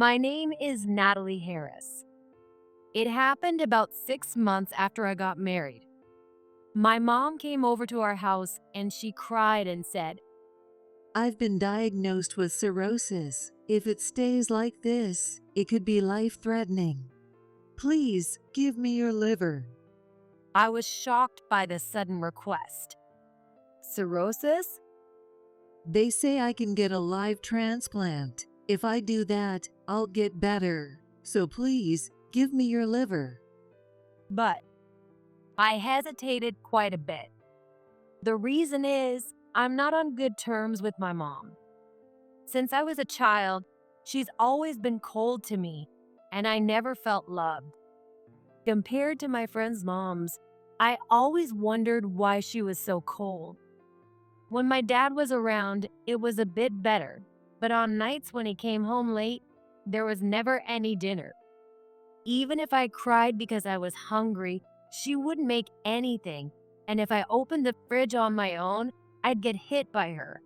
My name is Natalie Harris. It happened about 6 months after I got married. My mom came over to our house and she cried and said, I've been diagnosed with cirrhosis. If it stays like this, it could be life-threatening. Please give me your liver. I was shocked by this sudden request. Cirrhosis? They say I can get a live transplant. If I do that, I'll get better. So please, give me your liver. But I hesitated quite a bit. The reason is I'm not on good terms with my mom. Since I was a child, she's always been cold to me, and I never felt loved. Compared to my friends' moms, I always wondered why she was so cold. When my dad was around, it was a bit better, but on nights when he came home late, there was never any dinner. Even if I cried because I was hungry, she wouldn't make anything, and if I opened the fridge on my own, I'd get hit by her.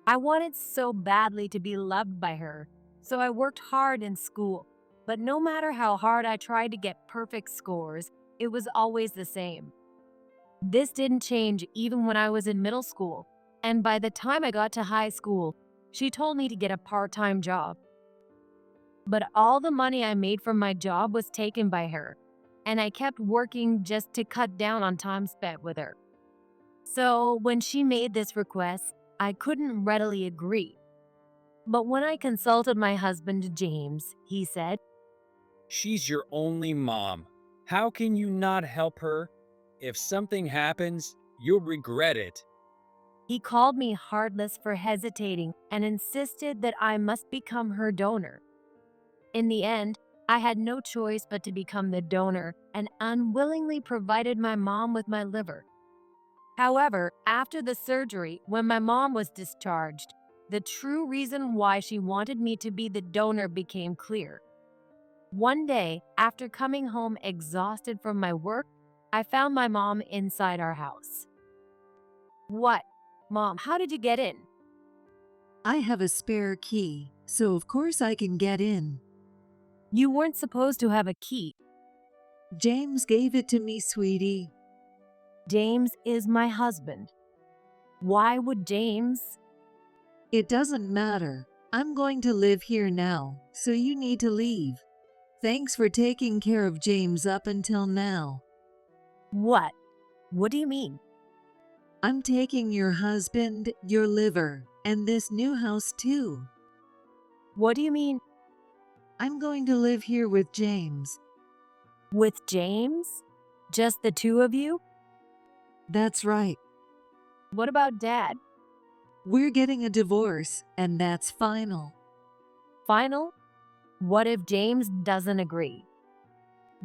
I wanted so badly to be loved by her, so I worked hard in school. But no matter how hard I tried to get perfect scores, it was always the same. This didn't change even when I was in middle school, and by the time I got to high school, she told me to get a part-time job. But all the money I made from my job was taken by her, and I kept working just to cut down on time spent with her. So when she made this request, I couldn't readily agree. But when I consulted my husband, James, he said, She's your only mom. How can you not help her? If something happens, you'll regret it. he called me heartless for hesitating and insisted that I must become her donor. In the end, I had no choice but to become the donor and unwillingly provided my mom with my liver. However, after the surgery, when my mom was discharged, the true reason why she wanted me to be the donor became clear. One day, after coming home exhausted from my work, I found my mom inside our house. What? Mom, how did you get in? I have a spare key, so of course I can get in. You weren't supposed to have a key. James gave it to me, sweetie. James is my husband. Why would James? It doesn't matter. I'm going to live here now, so you need to leave. Thanks for taking care of James up until now. What? What do you mean? I'm taking your husband, your liver, and this new house too. What do you mean? I'm going to live here with James. With James? Just the two of you? That's right. What about Dad? We're getting a divorce, and that's final. Final? What if James doesn't agree?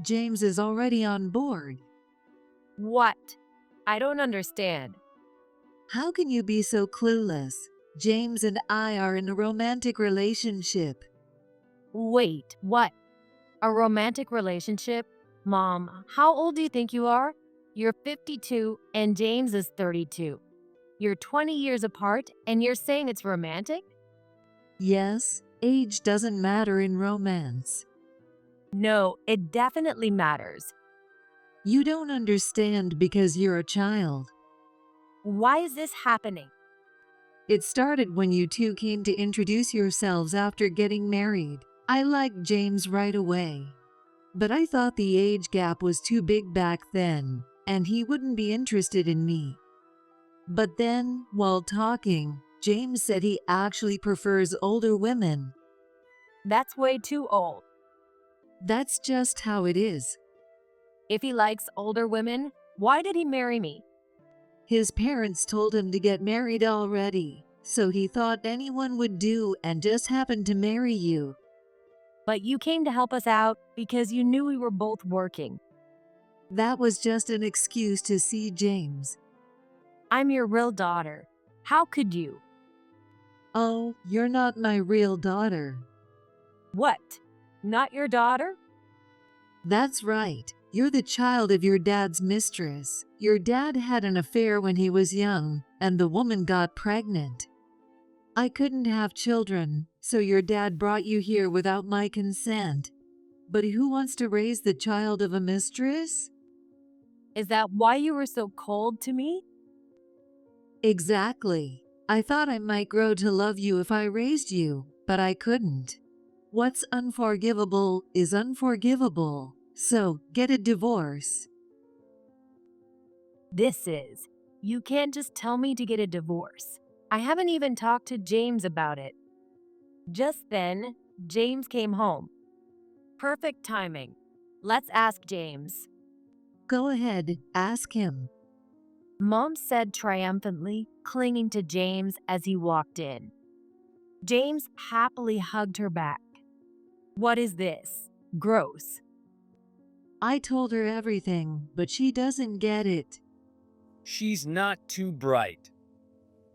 James is already on board. What? I don't understand. How can you be so clueless? James and I are in a romantic relationship. Wait, what? A romantic relationship? Mom, how old do you think you are? You're 52 and James is 32. You're 20 years apart and you're saying it's romantic? Yes, age doesn't matter in romance. No, it definitely matters. You don't understand because you're a child. Why is this happening? It started when you two came to introduce yourselves after getting married. I liked James right away. But I thought the age gap was too big back then, and he wouldn't be interested in me. But then, while talking, James said he actually prefers older women. That's way too old. That's just how it is. If he likes older women, why did he marry me? His parents told him to get married already, so he thought anyone would do and just happened to marry you. But you came to help us out because you knew we were both working. That was just an excuse to see James. I'm your real daughter. How could you? Oh, you're not my real daughter. What? Not your daughter? That's right. You're the child of your dad's mistress. Your dad had an affair when he was young, and the woman got pregnant. I couldn't have children, so your dad brought you here without my consent. But who wants to raise the child of a mistress? Is that why you were so cold to me? Exactly. I thought I might grow to love you if I raised you, but I couldn't. What's unforgivable is unforgivable, so get a divorce. This is. You can't just tell me to get a divorce. I haven't even talked to James about it. Just then, James came home. Perfect timing. Let's ask James. Go ahead, ask him. Mom said triumphantly, clinging to James as he walked in. James happily hugged her back. What is this? Gross. I told her everything, but she doesn't get it. She's not too bright.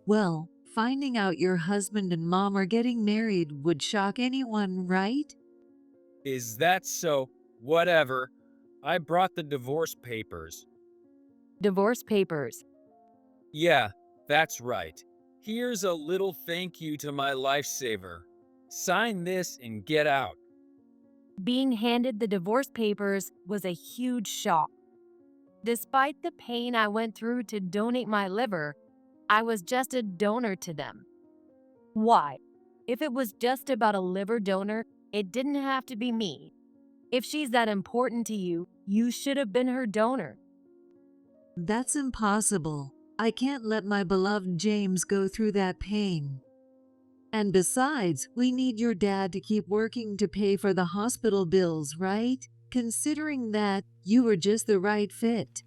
Well, finding out your husband and mom are getting married would shock anyone, right? Is that so? Whatever. I brought the divorce papers. Divorce papers. Yeah, that's right. Here's a little thank you to my lifesaver. Sign this and get out. Being handed the divorce papers was a huge shock. Despite the pain I went through to donate my liver, I was just a donor to them. Why? If it was just about a liver donor, it didn't have to be me. If she's that important to you, you should have been her donor. That's impossible. I can't let my beloved James go through that pain. And besides, we need your dad to keep working to pay for the hospital bills, right? Considering that, you were just the right fit.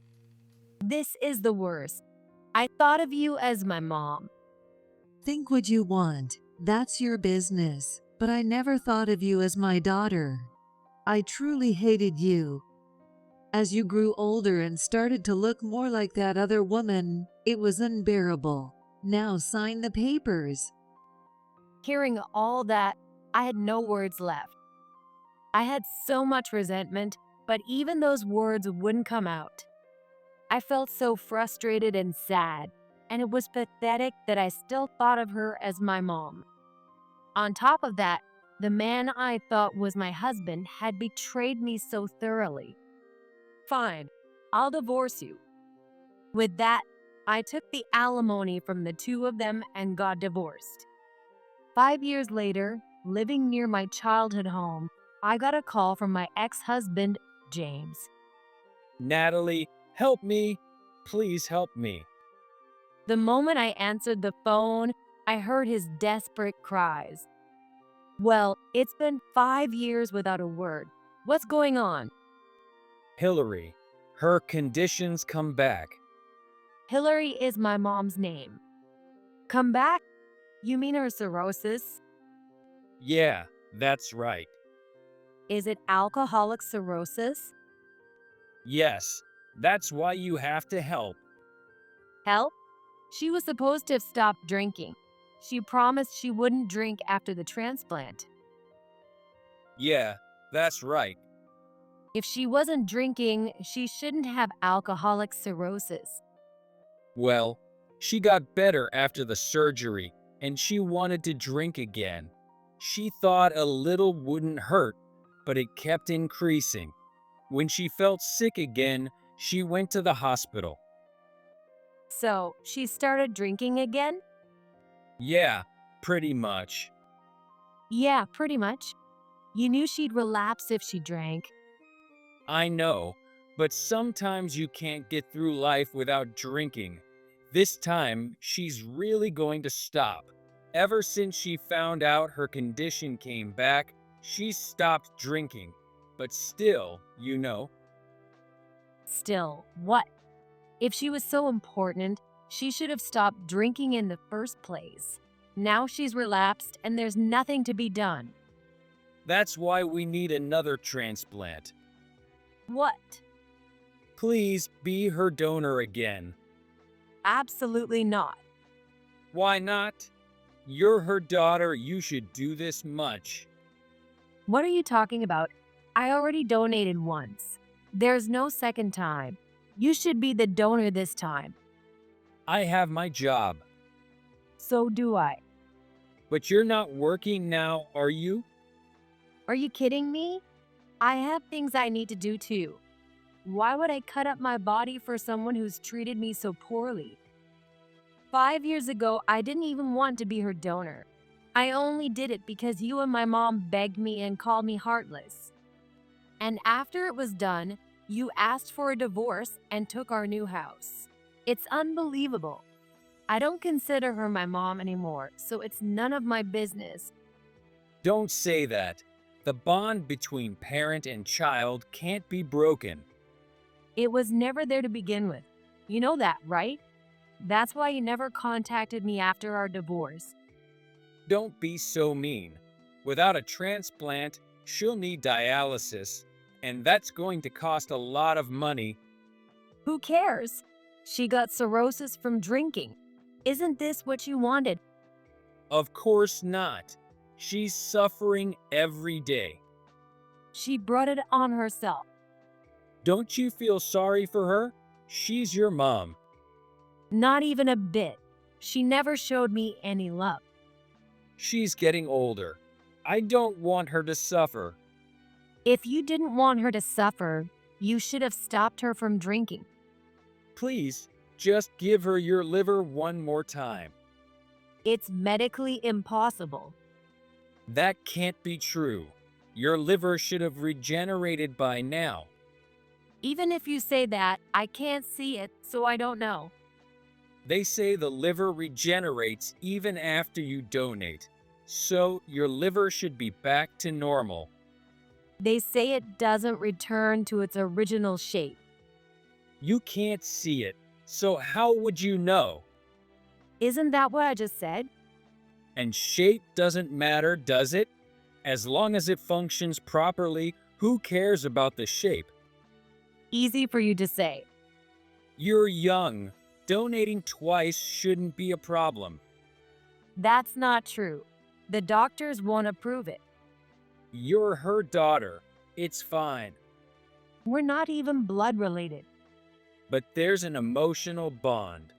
This is the worst. I thought of you as my mom. Think what you want. That's your business. But I never thought of you as my daughter. I truly hated you. As you grew older and started to look more like that other woman, it was unbearable. Now sign the papers. Hearing all that, I had no words left. I had so much resentment, but even those words wouldn't come out. I felt so frustrated and sad, and it was pathetic that I still thought of her as my mom. On top of that, the man I thought was my husband had betrayed me so thoroughly. Fine, I'll divorce you. With that, I took the alimony from the two of them and got divorced. 5 years later, living near my childhood home, I got a call from my ex-husband, James. Natalie, help me. Please help me. The moment I answered the phone, I heard his desperate cries. Well, it's been 5 years without a word. What's going on? Hillary, her conditions come back. Hillary is my mom's name. Come back? You mean her cirrhosis? Yeah, that's right. Is it alcoholic cirrhosis? Yes, that's why you have to help. Help? She was supposed to have stopped drinking. She promised she wouldn't drink after the transplant. Yeah, that's right. If she wasn't drinking, she shouldn't have alcoholic cirrhosis. Well, she got better after the surgery, and she wanted to drink again. She thought a little wouldn't hurt, but it kept increasing. When she felt sick again, she went to the hospital. So, she started drinking again? Yeah, pretty much. Yeah, pretty much. You knew she'd relapse if she drank. I know, but sometimes you can't get through life without drinking. This time, she's really going to stop. Ever since she found out her condition came back, she's stopped drinking. But still, you know. Still, what? If she was so important, she should have stopped drinking in the first place. Now she's relapsed and there's nothing to be done. That's why we need another transplant. What? Please be her donor again. Absolutely not. Why not? You're her daughter, you should do this much. What are you talking about? I already donated once. There's no second time. You should be the donor this time. I have my job. So do I. But you're not working now, are you? Are you kidding me? I have things I need to do too. Why would I cut up my body for someone who's treated me so poorly? 5 years ago, I didn't even want to be her donor. I only did it because you and my mom begged me and called me heartless. And after it was done, you asked for a divorce and took our new house. It's unbelievable. I don't consider her my mom anymore, so it's none of my business. Don't say that. The bond between parent and child can't be broken. It was never there to begin with. You know that, right? That's why you never contacted me after our divorce. Don't be so mean. Without a transplant, she'll need dialysis, and that's going to cost a lot of money. Who cares? She got cirrhosis from drinking. Isn't this what you wanted? Of course not. She's suffering every day. She brought it on herself. Don't you feel sorry for her? She's your mom. Not even a bit. She never showed me any love. She's getting older. I don't want her to suffer. If you didn't want her to suffer, you should have stopped her from drinking. Please, just give her your liver one more time. It's medically impossible. That can't be true. Your liver should have regenerated by now. Even if you say that, I can't see it, so I don't know. They say the liver regenerates even after you donate, so your liver should be back to normal. They say it doesn't return to its original shape. You can't see it, so how would you know? Isn't that what I just said? And shape doesn't matter, does it? As long as it functions properly, who cares about the shape? Easy for you to say. You're young. Donating twice shouldn't be a problem. That's not true. The doctors won't approve it. You're her daughter. It's fine. We're not even blood related. But there's an emotional bond.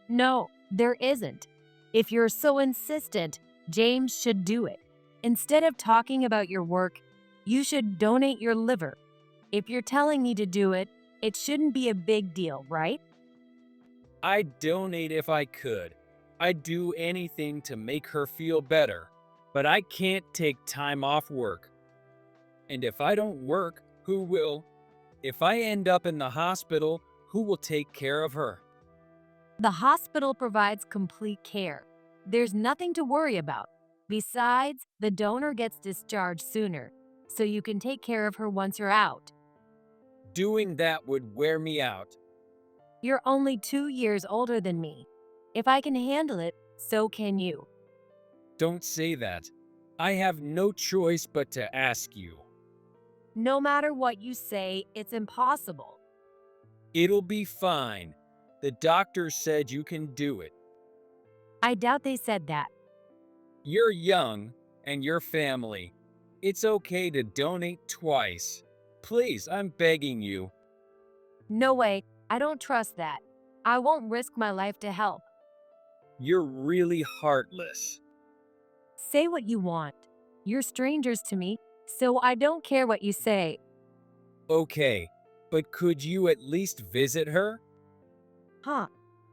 No, there isn't. If you're so insistent, James should do it. Instead of talking about your work, you should donate your liver. If you're telling me to do it, it shouldn't be a big deal, right? I'd donate if I could. I'd do anything to make her feel better. But I can't take time off work. And if I don't work, who will? If I end up in the hospital, who will take care of her? The hospital provides complete care. There's nothing to worry about. Besides, the donor gets discharged sooner, so you can take care of her once you're out. Doing that would wear me out. You're only 2 years older than me. If I can handle it, so can you. Don't say that. I have no choice but to ask you. No matter what you say, it's impossible. It'll be fine. The doctor said you can do it. I doubt they said that. You're young, and your family. It's okay to donate twice. Please, I'm begging you. No way, I don't trust that. I won't risk my life to help. You're really heartless. Say what you want. You're strangers to me, so I don't care what you say. Okay, but could you at least visit her? Huh?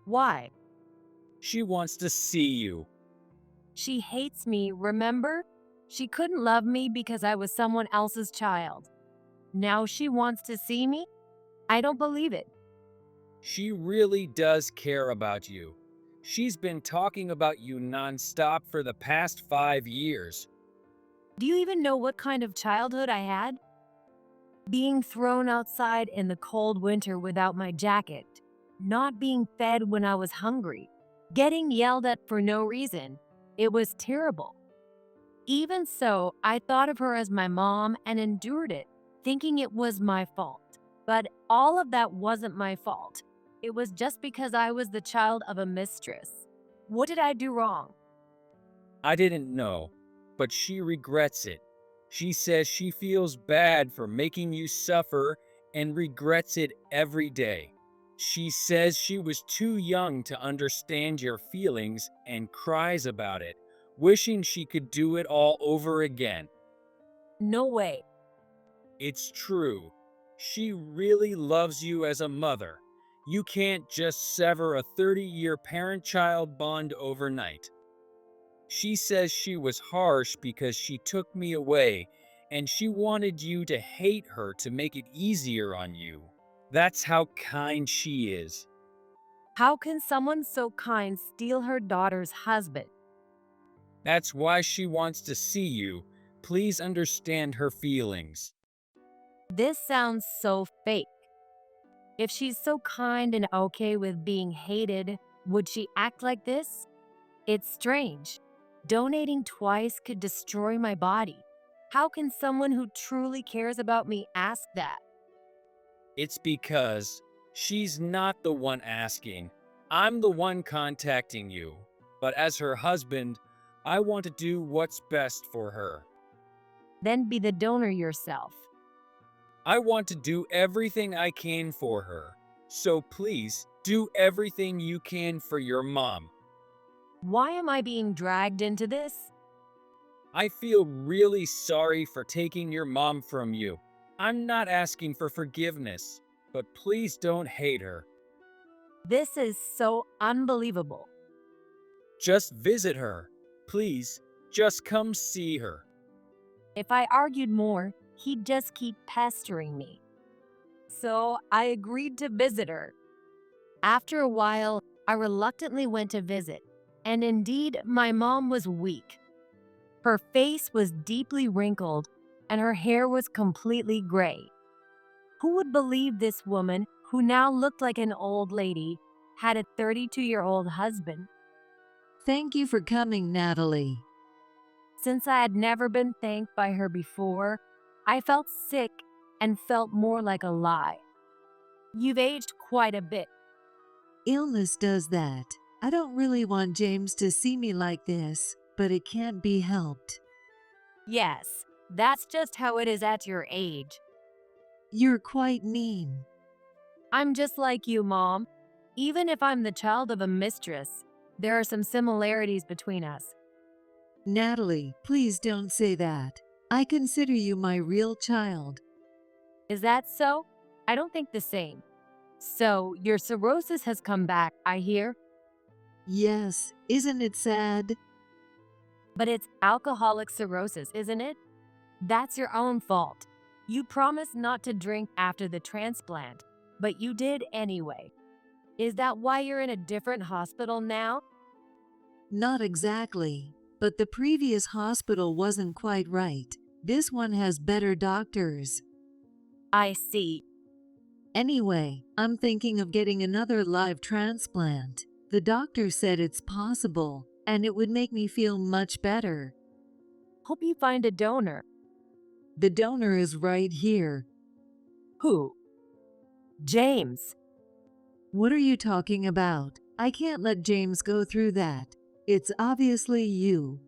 Why? She wants to see you. She hates me, remember? She couldn't love me because I was someone else's child. Now she wants to see me? I don't believe it. She really does care about you. She's been talking about you nonstop for the past 5 years. Do you even know what kind of childhood I had? Being thrown outside in the cold winter without my jacket, not being fed when I was hungry, getting yelled at for no reason. It was terrible. Even so, I thought of her as my mom and endured it, thinking it was my fault. But all of that wasn't my fault. It was just because I was the child of a mistress. What did I do wrong? I didn't know, but she regrets it. She says she feels bad for making you suffer and regrets it every day. She says she was too young to understand your feelings and cries about it. wishing she could do it all over again. No way. It's true. She really loves you as a mother. You can't just sever a 30-year parent-child bond overnight. She says she was harsh because she took me away, and she wanted you to hate her to make it easier on you. That's how kind she is. How can someone so kind steal her daughter's husband? That's why she wants to see you. Please understand her feelings. This sounds so fake. If she's so kind and okay with being hated, would she act like this? It's strange. Donating twice could destroy my body. How can someone who truly cares about me ask that? It's because she's not the one asking. I'm the one contacting you. But as her husband, I want to do what's best for her. Then be the donor yourself. I want to do everything I can for her. So please, do everything you can for your mom. Why am I being dragged into this? I feel really sorry for taking your mom from you. I'm not asking for forgiveness, but please don't hate her. This is so unbelievable. Just visit her. Please, just come see her. If I argued more, he'd just keep pestering me. So I agreed to visit her. After a while, I reluctantly went to visit, and indeed, my mom was weak. Her face was deeply wrinkled, and her hair was completely gray. Who would believe this woman, who now looked like an old lady, had a 32-year-old husband? Thank you for coming, Natalie. Since I had never been thanked by her before, I felt sick and felt more like a lie. You've aged quite a bit. Illness does that. I don't really want James to see me like this, but it can't be helped. Yes, that's just how it is at your age. You're quite mean. I'm just like you, Mom. Even if I'm the child of a mistress, there are some similarities between us. Natalie, please don't say that. I consider you my real child. Is that so? I don't think the same. So, your cirrhosis has come back, I hear? Yes, isn't it sad? But it's alcoholic cirrhosis, isn't it? That's your own fault. You promised not to drink after the transplant, but you did anyway. Is that why you're in a different hospital now? Not exactly, but the previous hospital wasn't quite right. This one has better doctors. I see. Anyway, I'm thinking of getting another live transplant. The doctor said it's possible, and it would make me feel much better. Hope you find a donor. The donor is right here. Who? James. What are you talking about? I can't let James go through that. It's obviously you.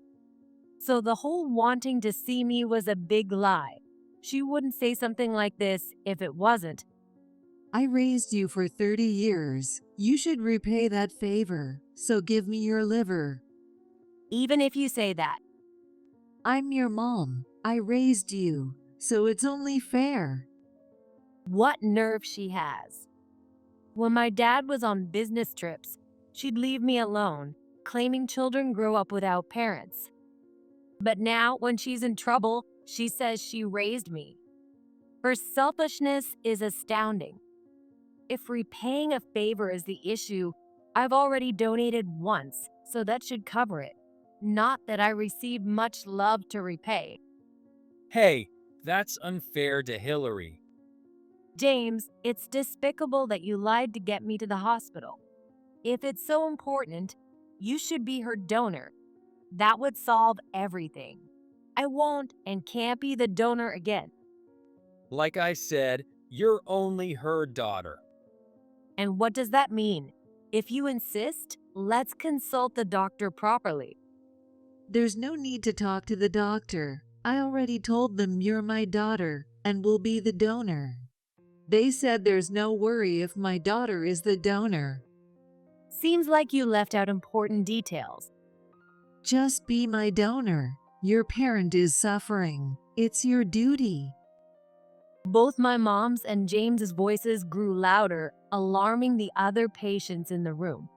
So the whole wanting to see me was a big lie. She wouldn't say something like this if it wasn't. I raised you for 30 years. You should repay that favor, so give me your liver. Even if you say that. I'm your mom. I raised you, so it's only fair. What nerve she has. When my dad was on business trips, she'd leave me alone, claiming children grow up without parents. But now, when she's in trouble, she says she raised me. Her selfishness is astounding. If repaying a favor is the issue, I've already donated once, so that should cover it. Not that I received much love to repay. Hey, that's unfair to Hillary. James, it's despicable that you lied to get me to the hospital. If it's so important, you should be her donor. That would solve everything. I won't and can't be the donor again. Like I said, you're only her daughter. And what does that mean? If you insist, let's consult the doctor properly. There's no need to talk to the doctor. I already told them you're my daughter and will be the donor. They said there's no worry if my daughter is the donor. Seems like you left out important details. Just be my donor. Your parent is suffering. It's your duty. Both my mom's and James's voices grew louder, alarming the other patients in the room.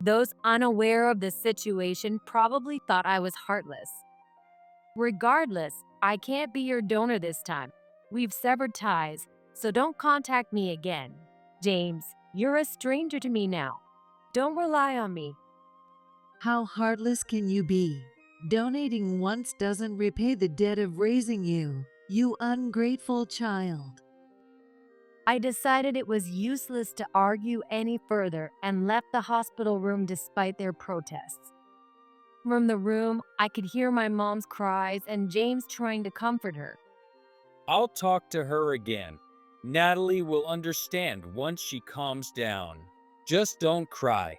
Those unaware of the situation probably thought I was heartless. Regardless, I can't be your donor this time. We've severed ties, so don't contact me again. James, you're a stranger to me now. Don't rely on me. How heartless can you be? Donating once doesn't repay the debt of raising you, you ungrateful child. I decided it was useless to argue any further and left the hospital room despite their protests. From the room, I could hear my mom's cries and James trying to comfort her. I'll talk to her again. Natalie will understand once she calms down. Just don't cry.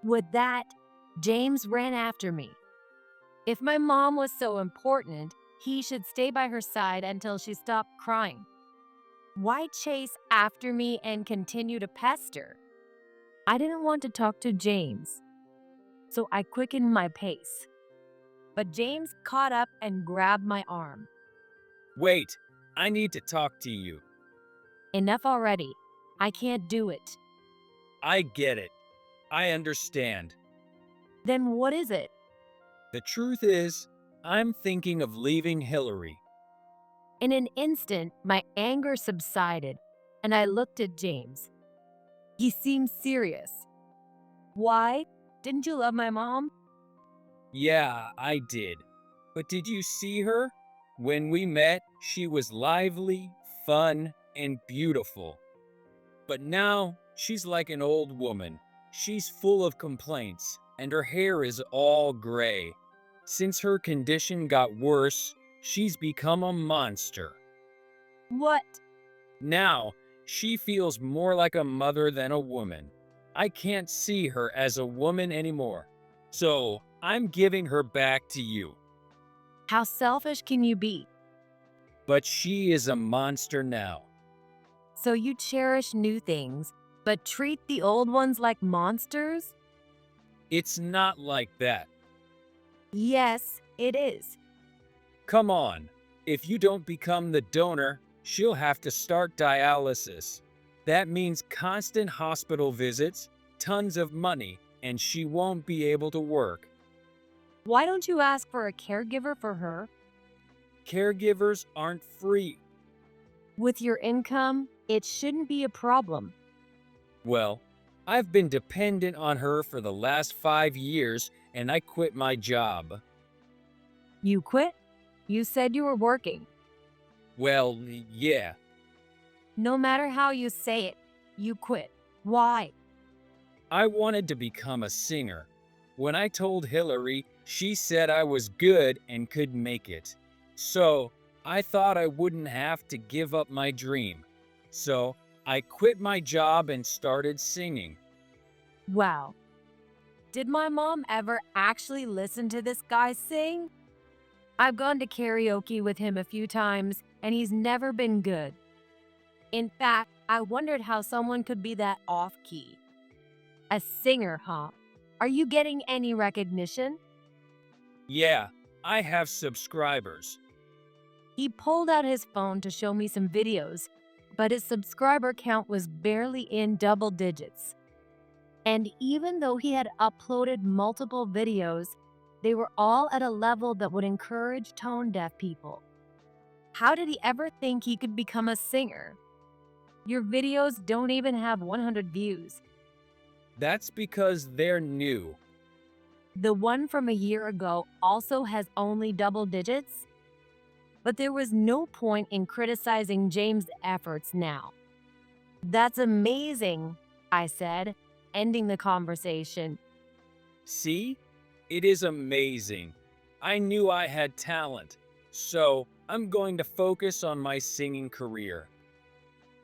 With that, James ran after me. If my mom was so important, he should stay by her side until she stopped crying. Why chase after me and continue to pester? I didn't want to talk to James, so I quickened my pace. But James caught up and grabbed my arm. Wait, I need to talk to you. Enough already. I can't do it. I get it. I understand. Then what is it? The truth is, I'm thinking of leaving Hillary. In an instant, my anger subsided, and I looked at James. He seemed serious. Why? Didn't you love my mom? Yeah, I did. But did you see her? When we met, she was lively, fun, and beautiful. But now, she's like an old woman. She's full of complaints, and her hair is all gray. Since her condition got worse, she's become a monster. What? Now, she feels more like a mother than a woman. I can't see her as a woman anymore. So, I'm giving her back to you. How selfish can you be? But she is a monster now. So you cherish new things, but treat the old ones like monsters? It's not like that. Yes, it is. Come on. If you don't become the donor, she'll have to start dialysis. That means constant hospital visits, tons of money, and she won't be able to work. Why don't you ask for a caregiver for her? Caregivers aren't free. With your income, it shouldn't be a problem. Well, I've been dependent on her for the last 5 years, and I quit my job. You quit? You said you were working. Well, yeah. No matter how you say it, you quit. Why? I wanted to become a singer. When I told Hillary, she said I was good and could make it. So, I thought I wouldn't have to give up my dream. So, I quit my job and started singing. Wow. Did my mom ever actually listen to this guy sing? I've gone to karaoke with him a few times, and he's never been good. In fact, I wondered how someone could be that off-key. A singer, huh? Are you getting any recognition? Yeah, I have subscribers. He pulled out his phone to show me some videos, but his subscriber count was barely in double digits. And even though he had uploaded multiple videos, they were all at a level that would encourage tone-deaf people. How did he ever think he could become a singer? Your videos don't even have 100 views. That's because they're new. The one from a year ago also has only double digits? But there was no point in criticizing James' efforts now. That's amazing, I said, ending the conversation. See? It is amazing. I knew I had talent, so I'm going to focus on my singing career.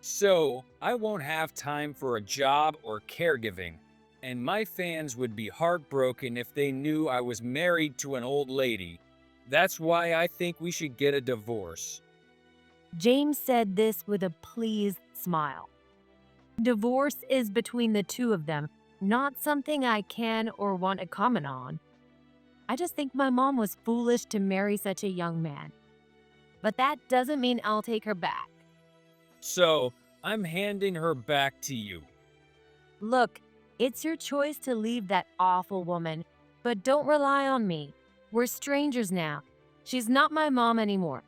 So, I won't have time for a job or caregiving, and my fans would be heartbroken if they knew I was married to an old lady. That's why I think we should get a divorce. James said this with a pleased smile. Divorce is between the two of them, not something I can or want to comment on. I just think my mom was foolish to marry such a young man. But that doesn't mean I'll take her back. So, I'm handing her back to you. Look, it's your choice to leave that awful woman, but don't rely on me. We're strangers now. She's not my mom anymore.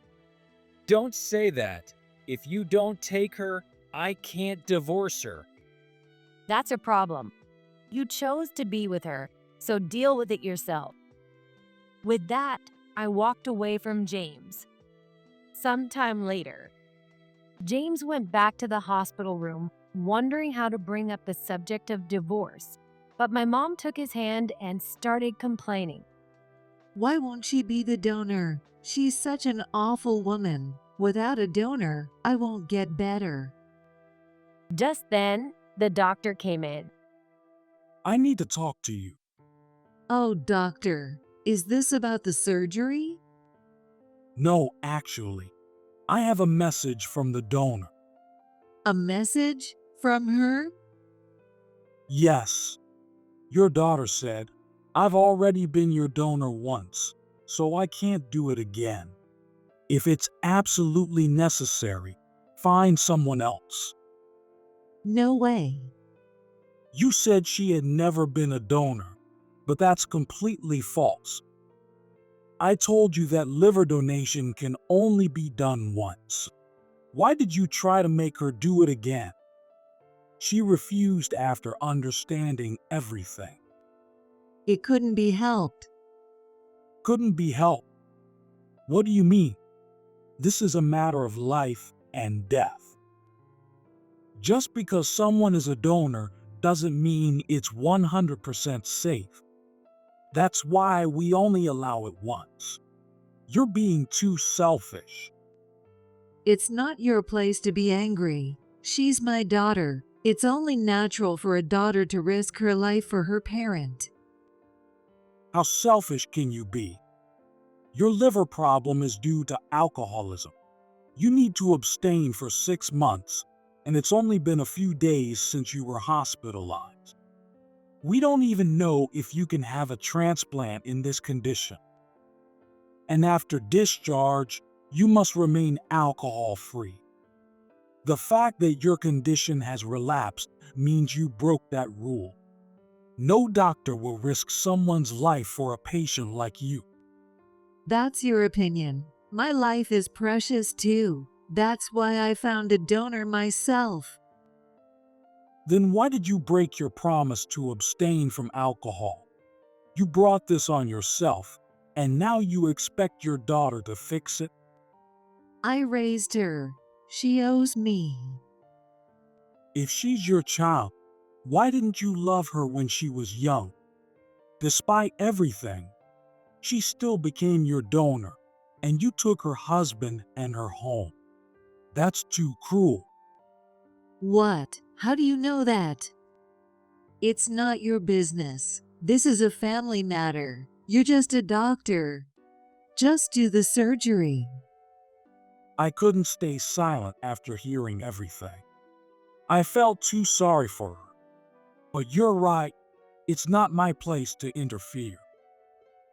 Don't say that. If you don't take her, I can't divorce her. That's a problem. You chose to be with her, so deal with it yourself. With that, I walked away from James. Sometime later, James went back to the hospital room, wondering how to bring up the subject of divorce. But my mom took his hand and started complaining. Why won't she be the donor? She's such an awful woman. Without a donor, I won't get better. Just then, the doctor came in. I need to talk to you. Oh, doctor, is this about the surgery? No, actually, I have a message from the donor. A message from her? Yes, your daughter said, I've already been your donor once, so I can't do it again. If it's absolutely necessary, find someone else. No way. You said she had never been a donor, but that's completely false. I told you that liver donation can only be done once. Why did you try to make her do it again? She refused after understanding everything. It couldn't be helped. Couldn't be helped. What do you mean? This is a matter of life and death. Just because someone is a donor doesn't mean it's 100% safe. That's why we only allow it once. You're being too selfish. It's not your place to be angry. She's my daughter. It's only natural for a daughter to risk her life for her parent. How selfish can you be? Your liver problem is due to alcoholism. You need to abstain for 6 months, and it's only been a few days since you were hospitalized. We don't even know if you can have a transplant in this condition. And after discharge, you must remain alcohol-free. The fact that your condition has relapsed means you broke that rule. No doctor will risk someone's life for a patient like you. That's your opinion. My life is precious too. That's why I found a donor myself. Then why did you break your promise to abstain from alcohol? You brought this on yourself, and now you expect your daughter to fix it? I raised her. She owes me. If she's your child, why didn't you love her when she was young? Despite everything, she still became your donor, and you took her husband and her home. That's too cruel. What? How do you know that? It's not your business. This is a family matter. You're just a doctor. Just do the surgery. I couldn't stay silent after hearing everything. I felt too sorry for her. But you're right, it's not my place to interfere.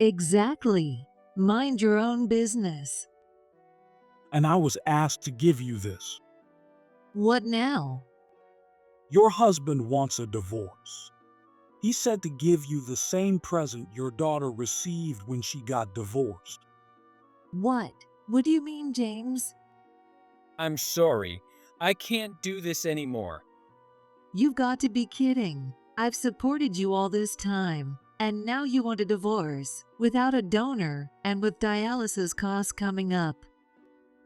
Exactly. Mind your own business. And I was asked to give you this. What now? Your husband wants a divorce. He said to give you the same present your daughter received when she got divorced. What? What do you mean, James? I'm sorry. I can't do this anymore. You've got to be kidding. I've supported you all this time, and now you want a divorce without a donor and with dialysis costs coming up.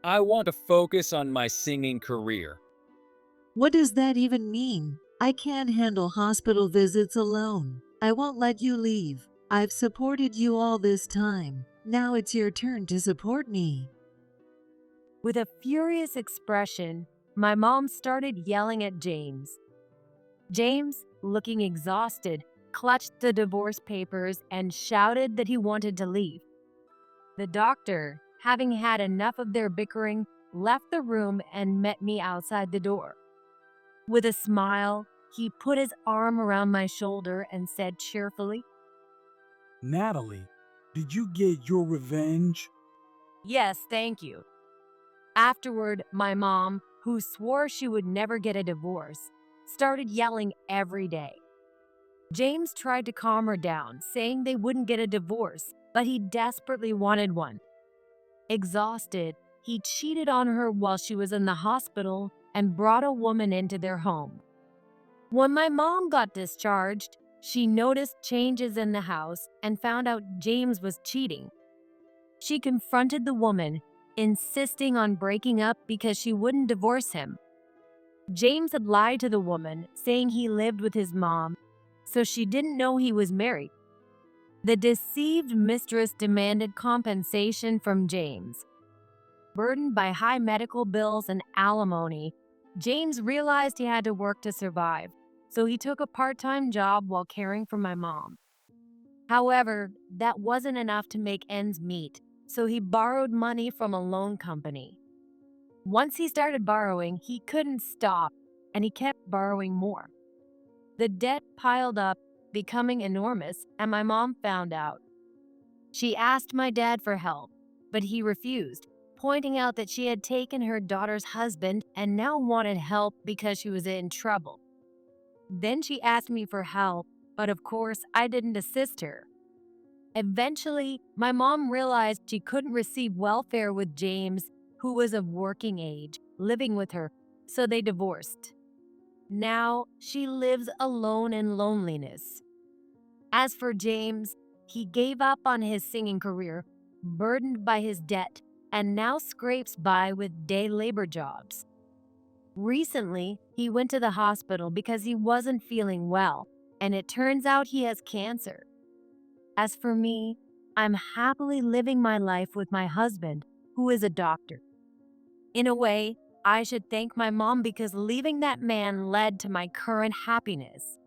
I want to focus on my singing career. What does that even mean? I can't handle hospital visits alone. I won't let you leave. I've supported you all this time. Now it's your turn to support me. With a furious expression, my mom started yelling at James. James, looking exhausted, clutched the divorce papers and shouted that he wanted to leave. The doctor, having had enough of their bickering, left the room and met me outside the door. With a smile, he put his arm around my shoulder and said cheerfully, Natalie, Did you get your revenge? Yes, thank you. Afterward, my mom, who swore she would never get a divorce, started yelling every day. James tried to calm her down, saying they wouldn't get a divorce, but he desperately wanted one. Exhausted, he cheated on her while she was in the hospital and brought a woman into their home. When my mom got discharged, she noticed changes in the house and found out James was cheating. She confronted the woman, insisting on breaking up because she wouldn't divorce him. James had lied to the woman, saying he lived with his mom, so she didn't know he was married. The deceived mistress demanded compensation from James. Burdened by high medical bills and alimony, James realized he had to work to survive, so he took a part-time job while caring for my mom. However, that wasn't enough to make ends meet, so he borrowed money from a loan company. Once he started borrowing, he couldn't stop, and he kept borrowing more. The debt piled up, becoming enormous, and my mom found out. She asked my dad for help, but he refused, pointing out that she had taken her daughter's husband and now wanted help because she was in trouble. Then she asked me for help, but of course I didn't assist her. Eventually, my mom realized she couldn't receive welfare with James, who was of working age, living with her, so they divorced. Now she lives alone in loneliness. As for James, he gave up on his singing career, burdened by his debt, and now scrapes by with day labor jobs. Recently, he went to the hospital because he wasn't feeling well, and it turns out he has cancer. As for me, I'm happily living my life with my husband, who is a doctor. In a way, I should thank my mom because leaving that man led to my current happiness.